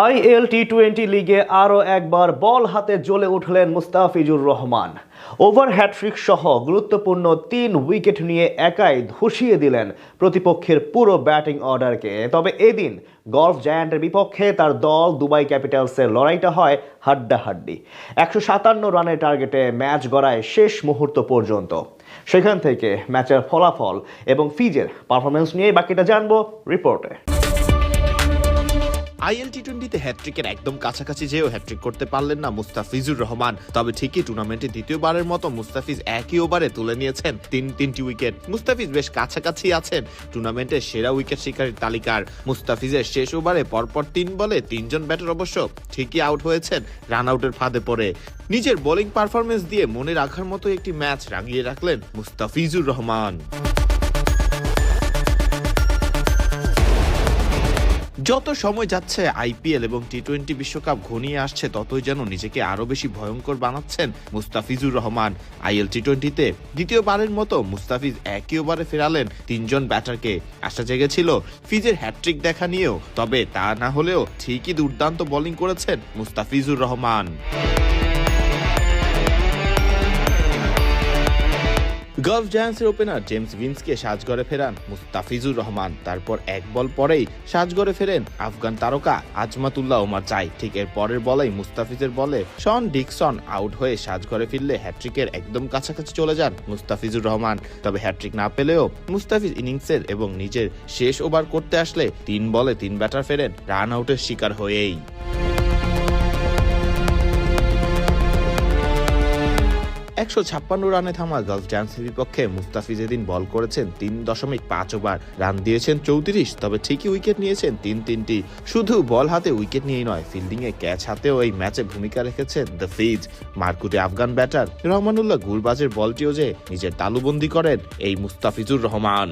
IL টি-20 লিগে আরও একবার বল হাতে জ্বলে উঠলেন মুস্তাফিজুর রহমান। ওভার হ্যাট্রিক সহ গুরুত্বপূর্ণ 3 উইকেট নিয়ে একাই ধসিয়ে দিলেন প্রতিপক্ষের পুরো ব্যাটিং অর্ডারকে। তবে এদিন গলফ জায়ান্টের বিপক্ষে তার দল দুবাই ক্যাপিটালসের লড়াইটা হয় হাড্ডাহাড্ডি। 157 রানের টার্গেটে ম্যাচ গড়ায় শেষ মুহূর্ত পর্যন্ত। সেখান থেকে ম্যাচের ফলাফল এবং ফিজের পারফরমেন্স নিয়ে বাকিটা জানবো রিপোর্টে। আইএল টি-20তে হ্যাট্রিকের একদম কাছাকাছি যেও হ্যাট্রিক করতে পারলেন না মুস্তাফিজুর রহমান। তবে ঠিকই টুর্নামেন্টে দ্বিতীয়বারের মতো মুস্তাফিজ একই ওভারে তুলে নিয়েছেন তিনটি উইকেট। মুস্তাফিজ বেশ কাছাকাছি আছেন টুর্নামেন্টের সেরা উইকেট শিকারীর তালিকার। মুস্তাফিজের শেষ ওভারে পরপর 3 বলে 3 জন ব্যাটার অবশ্য ঠিকই আউট হয়েছেন রান আউটের ফাঁদে পড়ে। নিজের বোলিং পারফরমেন্স দিয়ে মনে রাখার মতো একটি ম্যাচ রাঙিয়ে রাখলেন মুস্তাফিজুর রহমান। যত সময় যাচ্ছে আইপিএল এবং টি-20 বিশ্বকাপ ঘনিয়ে আসছে, ততই যেন নিজেকে আরো বেশি ভয়ঙ্কর বানাচ্ছেন মুস্তাফিজুর রহমান। আইএল টি-20তে দ্বিতীয়বারের মতো মুস্তাফিজ একই ওভারে ফেরালেন 3 জন ব্যাটারকে। আশা জেগেছিল ফিজের হ্যাট্রিক দেখা নিয়েও, তবে তা না হলেও ঠিকই দুর্দান্ত বোলিং করেছেন মুস্তাফিজুর রহমান। গলফ জায়ান্টসের ওপেনার জেমস ভিন্সকে সাজঘরে ফেরান মুস্তাফিজুর রহমান। তারপর এক বল পরেই সাজঘরে ফেরেন আফগান তারকা আজমাতুল্লাহ ওমার জাই। ঠিক এর পরের বলেই মুস্তাফিজের বলে শন ডিকসন আউট হয়ে সাজঘরে ফিরলে হ্যাট্রিকের একদম কাছাকাছি চলে যান মুস্তাফিজুর রহমান। তবে হ্যাট্রিক না পেলেও মুস্তাফিজ ইনিংসের এবং নিজের শেষ ওভার করতে আসলে 3 বলে 3 ব্যাটার ফেরেন রান আউটের শিকার হয়েই। 156 রানে থামা গলফ জায়ান্টসের বিপক্ষে মুস্তাফিজ এদিন বল করেছেন 3.5 ওভার, রান দিয়েছেন 34, তবে ঠিকই উইকেট নিয়েছেন 3টি। শুধু বল হাতে উইকেট নিয়েই নয়, ফিল্ডিংয়ে ক্যাচ হাতেও এই ম্যাচে ভূমিকা রেখেছেন দ্য ফিজ। মারকুটে আফগান ব্যাটার রহমানুল্লাহ গুরবাজের বলটিও যে নিজের তালুবন্দি করেন এই মুস্তাফিজুর রহমান।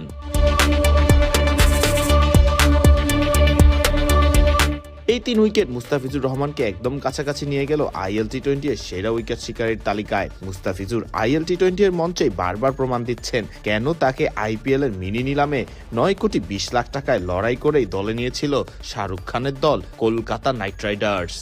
এই 3 উইকেট মুস্তাফিজুর রহমানকে একদম কাছাকাছি নিয়ে গেল আইএল টি-20 এর সেরা উইকেট শিকারীর তালিকায়। মুস্তাফিজুর আইএল টি-20 এর মঞ্চে বারবার প্রমাণ দিচ্ছেন কেন তাকে আইপিএল এর মিনি নিলামে 9 কোটি 20 লাখ টাকায় লড়াই করেই দলে নিয়েছিল শাহরুখ খানের দল কলকাতা নাইট রাইডার্স।